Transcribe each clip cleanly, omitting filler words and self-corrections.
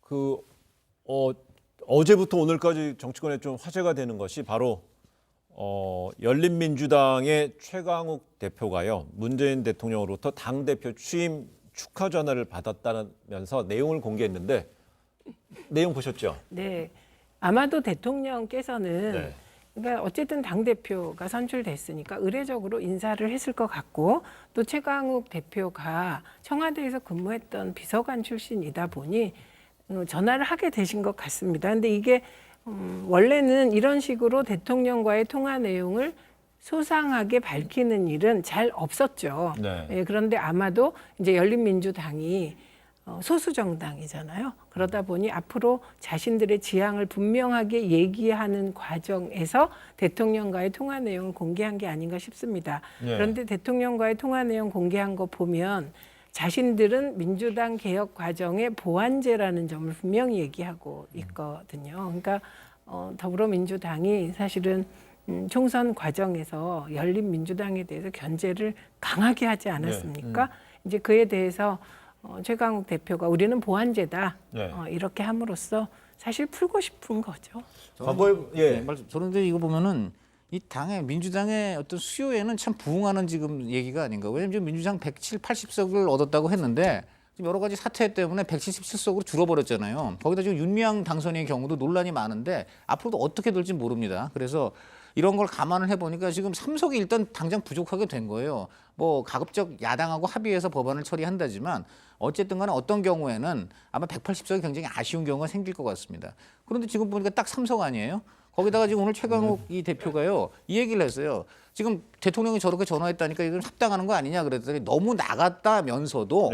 그 어제부터 오늘까지 정치권에 좀 화제가 되는 것이 바로 열린민주당의 최강욱 대표가요, 문재인 대통령으로부터 당대표 취임 축하 전화를 받았다면서 내용을 공개했는데, 내용 보셨죠? 네. 아마도 대통령께서는 네. 그러니까 어쨌든 당대표가 선출됐으니까 의례적으로 인사를 했을 것 같고, 또 최강욱 대표가 청와대에서 근무했던 비서관 출신이다 보니 전화를 하게 되신 것 같습니다. 근데 이게 원래는 이런 식으로 대통령과의 통화 내용을 소상하게 밝히는 일은 잘 없었죠. 네. 예, 그런데 아마도 이제 열린민주당이 소수 정당이잖아요. 그러다 보니 앞으로 자신들의 지향을 분명하게 얘기하는 과정에서 대통령과의 통화 내용을 공개한 게 아닌가 싶습니다. 네. 그런데 대통령과의 통화 내용 공개한 거 보면 자신들은 민주당 개혁 과정의 보완제라는 점을 분명히 얘기하고 있거든요. 그러니까 더불어민주당이 사실은 총선 과정에서 열린민주당에 대해서 견제를 강하게 하지 않았습니까? 이제 그에 대해서 최강욱 대표가 우리는 보완제다, 네. 이렇게 함으로써 사실 풀고 싶은 거죠. 과거에 저는 근데 이거 보면은 이 당의 민주당의 어떤 수요에는 참 부응하는 지금 얘기가 아닌가. 왜냐면 지금 민주당 170, 80석을 얻었다고 했는데 지금 여러 가지 사태 때문에 177석으로 줄어버렸잖아요. 거기다 지금 윤미향 당선인의 경우도 논란이 많은데 앞으로도 어떻게 될지 모릅니다. 그래서 이런 걸 감안을 해보니까 지금 3석이 일단 당장 부족하게 된 거예요. 뭐 가급적 야당하고 합의해서 법안을 처리한다지만 어쨌든 간에 어떤 경우에는 아마 180석이 굉장히 아쉬운 경우가 생길 것 같습니다. 그런데 지금 보니까 딱 3석 아니에요? 거기다가 지금 오늘 최강욱 이 대표가요, 이 얘기를 했어요. 지금 대통령이 저렇게 전화했다니까 이건 합당하는 거 아니냐 그랬더니 너무 나갔다면서도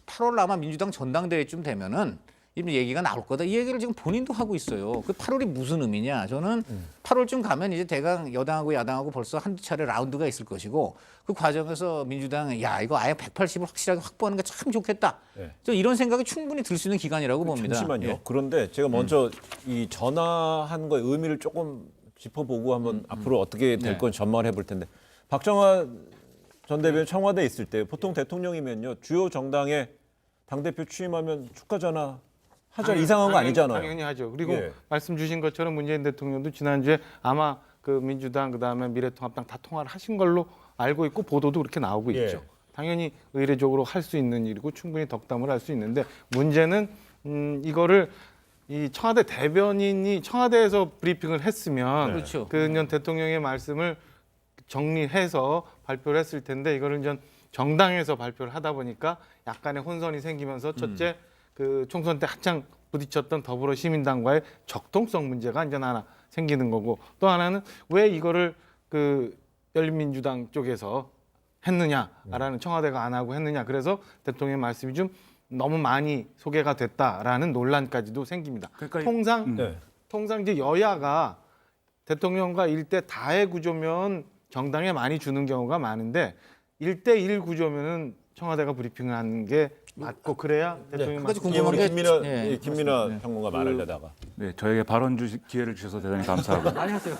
8월 아마 민주당 전당대회쯤 되면은 이런 얘기가 나올 거다. 이 얘기를 지금 본인도 하고 있어요. 그 8월이 무슨 의미냐? 저는 8월쯤 가면 이제 대강 여당하고 야당하고 벌써 한두 차례 라운드가 있을 것이고 그 과정에서 민주당은 야 이거 아예 180을 확실하게 확보하는 게 참 좋겠다. 저 이런 생각이 충분히 들 수 있는 기간이라고 봅니다. 잠시만요. 예. 그런데 제가 먼저 이 전화한 거의 의미를 조금 짚어보고 한번 앞으로 어떻게 될 건 전망을 해볼 텐데, 박정환 전 대변인 청와대에 있을 때 보통 대통령이면요, 주요 정당의 당대표 취임하면 축하 전화 하죠. 이상한 거 아니잖아요. 당연히 하죠. 그리고 예. 말씀 주신 것처럼 문재인 대통령도 지난주에 아마 그 민주당 그다음에 미래통합당 다 통화를 하신 걸로 알고 있고 보도도 그렇게 나오고 예. 있죠. 당연히 의례적으로 할 수 있는 일이고 충분히 덕담을 할 수 있는데, 문제는 이거를 이 청와대 대변인이 청와대에서 브리핑을 했으면 그렇죠. 그년 대통령의 말씀을 정리해서 발표를 했을 텐데, 이거를 전 정당에서 발표를 하다 보니까 약간의 혼선이 생기면서 첫째 그 총선 때 한창 부딪혔던 더불어시민당과의 적통성 문제가 이제 하나 생기는 거고, 또 하나는 왜 이거를 그 열린민주당 쪽에서 했느냐라는, 청와대가 안 하고 했느냐, 그래서 대통령의 말씀이 좀 너무 많이 소개가 됐다라는 논란까지도 생깁니다. 그러니까 통상 이제 여야가 대통령과 1대 다의 구조면 정당에 많이 주는 경우가 많은데 1대1 구조면은 청와대가 브리핑을 하는 게 맞고, 그래야 대통령이 한 가지 예, 궁금한 우리 게 김민아 평론가 말하려다가 네, 저에게 발언 기회를 주셔서 대단히 감사하고. 안녕하세요.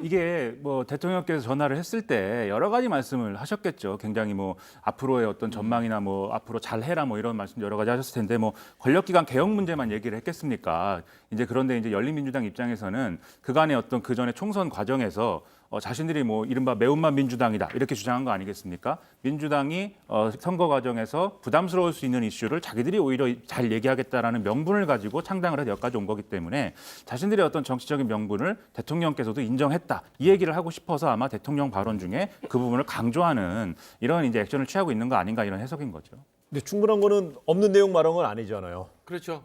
이게 뭐 대통령께서 전화를 했을 때 여러 가지 말씀을 하셨겠죠. 굉장히 뭐 앞으로의 어떤 전망이나 뭐 앞으로 잘해라 뭐 이런 말씀 여러 가지 하셨을 텐데, 뭐 권력기관 개혁 문제만 얘기를 했겠습니까? 이제 그런데 이제 열린민주당 입장에서는 그간의 어떤 그 전에 총선 과정에서 자신들이 뭐 이른바 매운맛 민주당이다 이렇게 주장한 거 아니겠습니까? 민주당이 선거 과정에서 부담스러울 수 있는 이슈를 자기들이 오히려 잘 얘기하겠다라는 명분을 가지고 창당을 해서 여기까지 온 거기 때문에 자신들의 어떤 정치적인 명분을 대통령께서도 인정했다, 이 얘기를 하고 싶어서 아마 대통령 발언 중에 그 부분을 강조하는 이런 이제 액션을 취하고 있는 거 아닌가, 이런 해석인 거죠. 근데 충분한 거는 없는 내용 말한 건 아니잖아요. 그렇죠.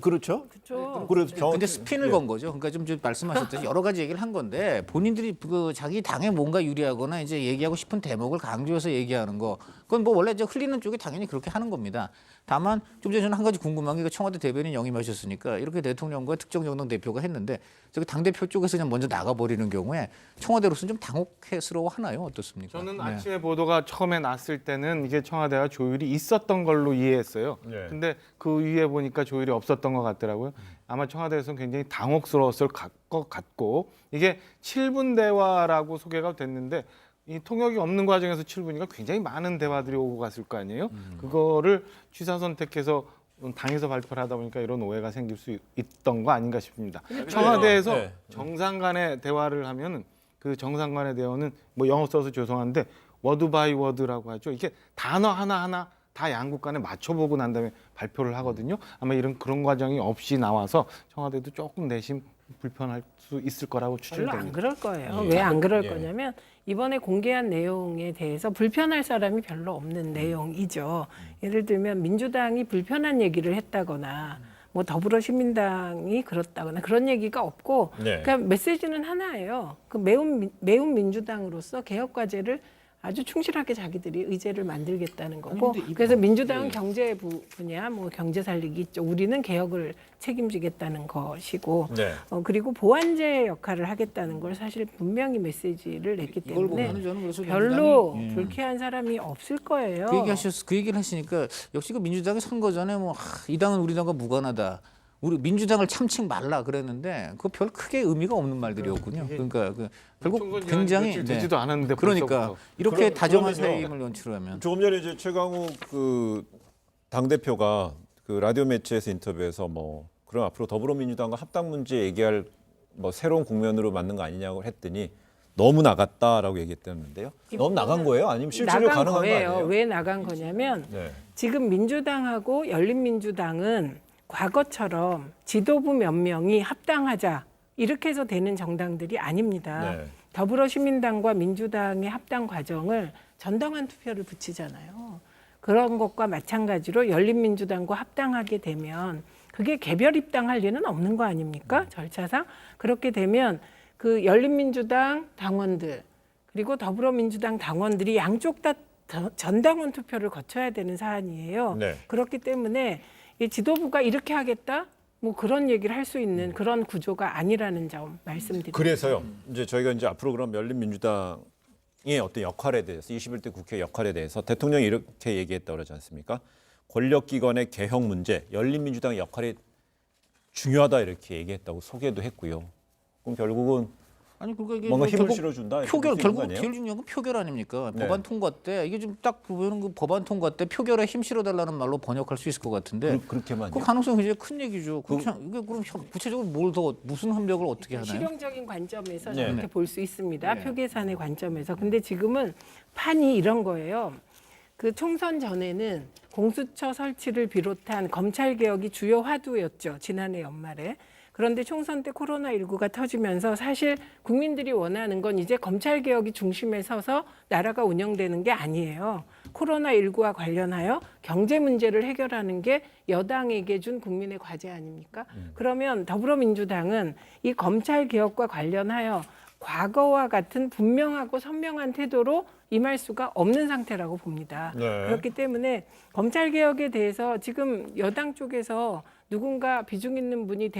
그렇죠? 그렇죠. 그래서 근데 스핀을 건 거죠. 그러니까 좀 말씀하셨듯이 여러 가지 얘기를 한 건데 본인들이 그 자기 당에 뭔가 유리하거나 이제 얘기하고 싶은 대목을 강조해서 얘기하는 거, 그건 뭐 원래 이제 흘리는 쪽이 당연히 그렇게 하는 겁니다. 다만 좀 전에 저는 한 가지 궁금한 게, 청와대 대변인 영임하셨으니까 이렇게 대통령과 특정 정당 대표가 했는데 저기 당 대표 쪽에서 그냥 먼저 나가버리는 경우에 청와대로서는 좀 당혹스러워 하나요? 어떻습니까? 저는 아침에 보도가 처음에 났을 때는 이게 청와대와 조율이 있었던 걸로 이해했어요. 네. 근데 그 이후에 보니까 조율이 없었던 것 같더라고요. 아마 청와대에서는 굉장히 당혹스러웠을 것 같고, 이게 7분 대화라고 소개가 됐는데 이 통역이 없는 과정에서 7분이니까 굉장히 많은 대화들이 오고 갔을 거 아니에요. 그거를 취사 선택해서 당에서 발표를 하다 보니까 이런 오해가 생길 수 있던 거 아닌가 싶습니다. 청와대에서 네. 정상 간의 대화를 하면은 그 정상 간의 대화는 뭐 영어 써서 죄송한데 워드 바이 워드라고 하죠. 이게 단어 하나하나 다 양국 간에 맞춰보고 난 다음에 발표를 하거든요. 아마 그런 과정이 없이 나와서 청와대도 조금 내심 불편할 수 있을 거라고 별로 안 추정됩니다. 그럴 거예요. 예. 왜 안 그럴 예. 거냐면 이번에 공개한 내용에 대해서 불편할 사람이 별로 없는 내용이죠. 예를 들면 민주당이 불편한 얘기를 했다거나 뭐 더불어시민당이 그렇다거나 그런 얘기가 없고 네. 그러니까 메시지는 하나예요. 그 매운 민주당으로서 개혁 과제를 아주 충실하게 자기들이 의제를 만들겠다는 거고 그래서 민주당은 경제 분야 뭐 경제 살리기 쪽 우리는 개혁을 책임지겠다는 것이고 네. 그리고 보완제 역할을 하겠다는 걸 사실 분명히 메시지를 냈기 이걸 때문에 보면은 저는 그래서 별로 민주당이, 불쾌한 사람이 없을 거예요. 그 얘기를 하시니까 역시 그 민주당이 선거 전에 뭐 이 당은 우리 당과 무관하다. 우리 민주당을 참칭 말라 그랬는데 그거 별 크게 의미가 없는 말들이었군요. 그러니까 결국 굉장히 되지도 않았는데 그러니까 벌써부터. 이렇게 다정한 그러면요. 사임을 연출하면 조금 전에 이제 최강욱 그 당대표가 그 라디오 매체에서 인터뷰에서 뭐 그럼 앞으로 더불어민주당과 합당 문제 얘기할 뭐 새로운 국면으로 맞는 거 아니냐고 했더니 너무 나갔다라고 얘기했다는데요. 너무 나간 거예요? 아니면 실제로 나간 가능한 거예요. 거 아니에요? 왜 나간 거냐면 네. 지금 민주당하고 열린민주당은 과거처럼 지도부 몇 명이 합당하자 이렇게 해서 되는 정당들이 아닙니다. 네. 더불어시민당과 민주당의 합당 과정을 전당환 투표를 붙이잖아요. 그런 것과 마찬가지로 열린민주당과 합당하게 되면 그게 개별 입당할 리는 없는 거 아닙니까? 절차상. 그렇게 되면 그 열린민주당 당원들 그리고 더불어민주당 당원들이 양쪽 다 전당원 투표를 거쳐야 되는 사안이에요. 네. 그렇기 때문에 이 지도부가 이렇게 하겠다? 뭐 그런 얘기를 할 수 있는 그런 구조가 아니라는 점 말씀드립니다. 그래서요. 이제 저희가 이제 앞으로 그럼 열린민주당의 어떤 역할에 대해서 21대 국회 역할에 대해서 대통령이 이렇게 얘기했다고 그러지 않습니까? 권력기관의 개혁 문제, 열린민주당의 역할이 중요하다 이렇게 얘기했다고 소개도 했고요. 그럼 결국은 아니 그러니까 이게 뭔가 힘을 결국 실어준다. 이렇게 표결 볼수 있는 거 결국 아니에요? 제일 중요한 건 표결 아닙니까? 네. 법안 통과 때 이게 좀 딱 보면 그 법안 통과 때 표결에 힘 실어달라는 말로 번역할 수 있을 것 같은데 그렇게만요. 그 가능성이 굉장히 큰 얘기죠. 이게 그럼 구체적으로 뭘 더 무슨 협력을 어떻게 하나요? 실용적인 관점에서 네. 저렇게 볼 수 있습니다. 네. 표계산의 관점에서. 근데 지금은 판이 이런 거예요. 그 총선 전에는 공수처 설치를 비롯한 검찰 개혁이 주요 화두였죠. 지난해 연말에. 그런데 총선 때 코로나19가 터지면서 사실 국민들이 원하는 건 이제 검찰 개혁이 중심에 서서 나라가 운영되는 게 아니에요. 코로나19와 관련하여 경제 문제를 해결하는 게 여당에게 준 국민의 과제 아닙니까? 그러면 더불어민주당은 이 검찰 개혁과 관련하여 과거와 같은 분명하고 선명한 태도로 임할 수가 없는 상태라고 봅니다. 네. 그렇기 때문에 검찰 개혁에 대해서 지금 여당 쪽에서 누군가 비중 있는 분이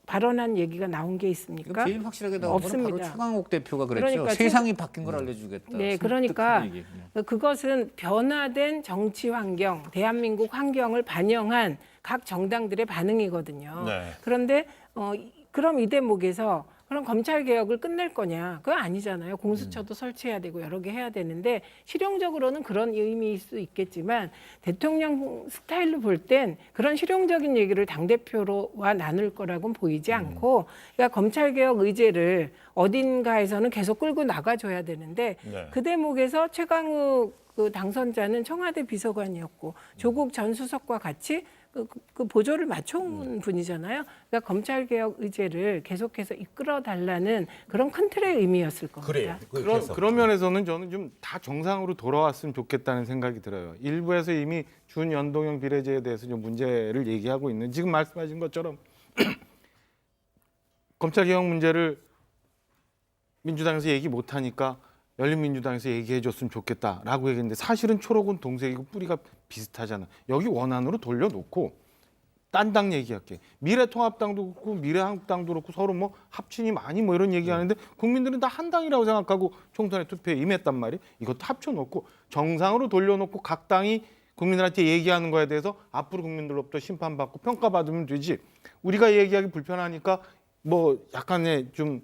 발언한 얘기가 나온 게 있습니까? 제일 확실하게 나온 거는 바로 없습니다. 최강욱 대표가 그랬죠. 그러니까 세상이 바뀐 걸 알려주겠다. 네, 그러니까 얘기. 그것은 변화된 정치 환경, 대한민국 환경을 반영한 각 정당들의 반응이거든요. 네. 그런데 그럼 이 대목에서 그럼 검찰 개혁을 끝낼 거냐? 그거 아니잖아요. 공수처도 설치해야 되고 여러 개 해야 되는데 실용적으로는 그런 의미일 수 있겠지만 대통령 스타일로 볼 땐 그런 실용적인 얘기를 당대표와 나눌 거라고는 보이지 않고 그러니까 검찰 개혁 의제를 어딘가에서는 계속 끌고 나가줘야 되는데 네. 그 대목에서 최강욱 그 당선자는 청와대 비서관이었고 조국 전 수석과 같이 그 보조를 맞춰온 분이잖아요. 그러니까 검찰 개혁 의제를 계속해서 이끌어 달라는 그런 큰 틀의 의미였을 겁니다. 그래요. 그런 면에서는 저는 좀 다 정상으로 돌아왔으면 좋겠다는 생각이 들어요. 일부에서 이미 준연동형 비례제에 대해서 좀 문제를 얘기하고 있는 지금 말씀하신 것처럼 검찰 개혁 문제를 민주당에서 얘기 못 하니까 열린민주당에서 얘기해 줬으면 좋겠다라고 얘기했는데 사실은 초록은 동색이고 뿌리가 비슷하잖아. 여기 원안으로 돌려놓고 딴 당 얘기할게. 미래통합당도 그렇고 미래한국당도 그렇고 서로 뭐 합친이 많이 뭐 이런 얘기하는데 국민들은 다 한 당이라고 생각하고 총선에 투표에 임했단 말이에요. 이것도 합쳐놓고 정상으로 돌려놓고 각 당이 국민들한테 얘기하는 거에 대해서 앞으로 국민들로부터 심판받고 평가받으면 되지. 우리가 얘기하기 불편하니까 뭐 약간의 좀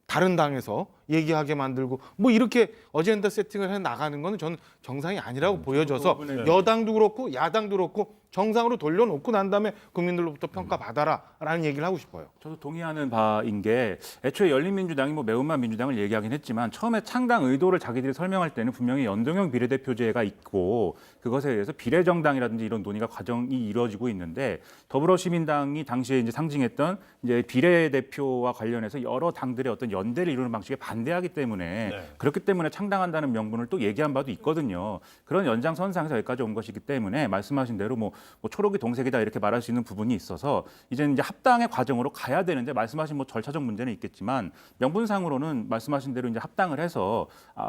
다른 당에서 얘기하게 만들고 뭐 이렇게 어젠다 세팅을 해 나가는 거는 저는 정상이 아니라고 보여져서 부분에- 여당도 그렇고 야당도 그렇고 정상으로 돌려놓고 난 다음에 국민들로부터 평가받아라라는 얘기를 하고 싶어요. 저도 동의하는 바인 게 애초에 열린민주당이 뭐 매운맛 민주당을 얘기하긴 했지만 처음에 창당 의도를 자기들이 설명할 때는 분명히 연동형 비례대표제가 있고 그것에 의해서 비례정당이라든지 이런 논의가 과정이 이루어지고 있는데 더불어시민당이 당시에 이제 상징했던 이제 비례대표와 관련해서 여러 당들의 어떤 연대를 이루는 방식에 반대하기 때문에 그렇기 때문에 창당한다는 명분을 또 얘기한 바도 있거든요. 그런 연장선상에서 여기까지 온 것이기 때문에 말씀하신 대로 뭐 초록이 동색이다 이렇게 말할 수 있는 부분이 있어서 이제는 이제 합당의 과정으로 가야 되는데 말씀하신 뭐 절차적 문제는 있겠지만 명분상으로는 말씀하신 대로 이제 합당을 해서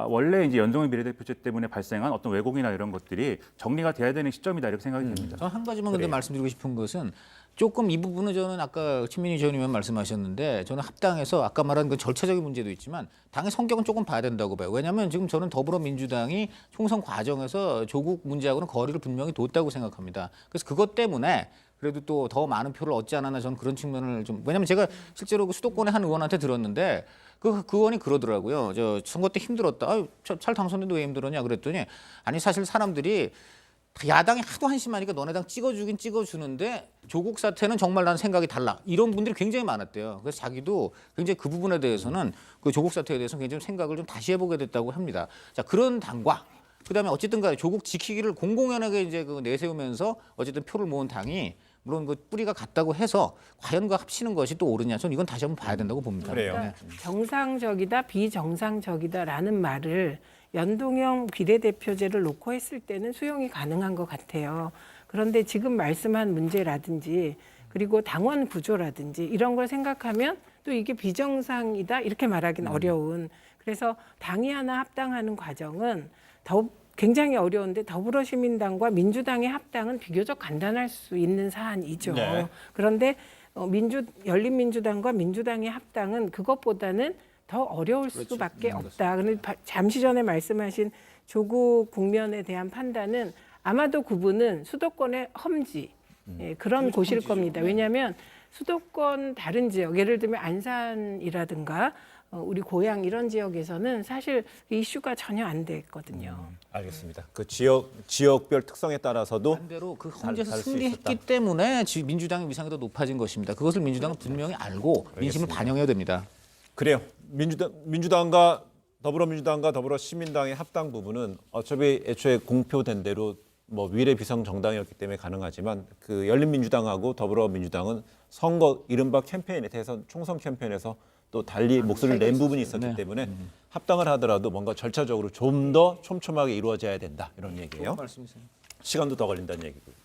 원래 이제 연동형 비례대표제 때문에 발생한 어떤 왜곡이나 이런 것들이 정리가 돼야 되는 시점이다 이렇게 생각이 됩니다. 저는 한 가지만 근데 말씀드리고 싶은 것은 조금 이 부분은 저는 아까 최민희 의원님 말씀하셨는데 저는 합당에서 아까 말한 그 절차적인 문제도 있지만 당의 성격은 조금 봐야 된다고 봐요. 왜냐하면 지금 저는 더불어민주당이 총선 과정에서 조국 문제하고는 거리를 분명히 뒀다고 생각합니다. 그래서 그것 때문에 그래도 또 더 많은 표를 얻지 않았나 저는 그런 측면을 좀 왜냐하면 제가 실제로 그 수도권의 한 의원한테 들었는데 그 의원이 그러더라고요. 저 선거 때 힘들었다. 아유, 잘 당선됐는데 왜 힘들었냐 그랬더니 아니 사실 사람들이 야당이 하도 한심하니까 너네 당 찍어주긴 찍어주는데 조국 사태는 정말 난 생각이 달라. 이런 분들이 굉장히 많았대요. 그래서 자기도 굉장히 그 부분에 대해서는 그 조국 사태에 대해서 굉장히 생각을 좀 다시 해보게 됐다고 합니다. 자 그런 당과 그다음에 어쨌든 간에 조국 지키기를 공공연하게 이제 그 내세우면서 어쨌든 표를 모은 당이 물론 그 뿌리가 같다고 해서 과연 그 합치는 것이 또 옳으냐 저는 이건 다시 한번 봐야 된다고 봅니다. 그래요. 네. 정상적이다, 비정상적이다라는 말을 연동형 비례대표제를 놓고 했을 때는 수용이 가능한 것 같아요. 그런데 지금 말씀한 문제라든지 그리고 당원 구조라든지 이런 걸 생각하면 또 이게 비정상이다 이렇게 말하기는 어려운. 그래서 당이 하나 합당하는 과정은 굉장히 어려운데 더불어시민당과 민주당의 합당은 비교적 간단할 수 있는 사안이죠. 네. 그런데 열린민주당과 민주당의 합당은 그것보다는 더 어려울 수밖에 없다. 그런데 잠시 전에 말씀하신 조국 국면에 대한 판단은 아마도 그분은 수도권의 험지 그런 곳일 겁니다. 왜냐하면 수도권 다른 지역, 예를 들면 안산이라든가 우리 고향 이런 지역에서는 사실 이슈가 전혀 안 됐거든요. 알겠습니다. 그 지역별 특성에 따라서도 반대로 그 험지에서 다를 수 승리했기 있었다. 때문에 민주당의 위상이 더 높아진 것입니다. 그것을 민주당은 분명히 알고 민심을 반영해야 됩니다. 그래요. 민주당과 더불어민주당과 더불어시민당의 합당 부분은 어차피 애초에 공표된 대로 뭐 위례 비상 정당이었기 때문에 가능하지만 그 열린민주당하고 더불어민주당은 선거 이른바 캠페인에 대해서 총선 캠페인에서 또 달리 목소리를 낸 부분이 있었기 때문에 합당을 하더라도 뭔가 절차적으로 좀 더 촘촘하게 이루어져야 된다 이런 얘기예요. 말씀이세요. 시간도 더 걸린다는 얘기고요.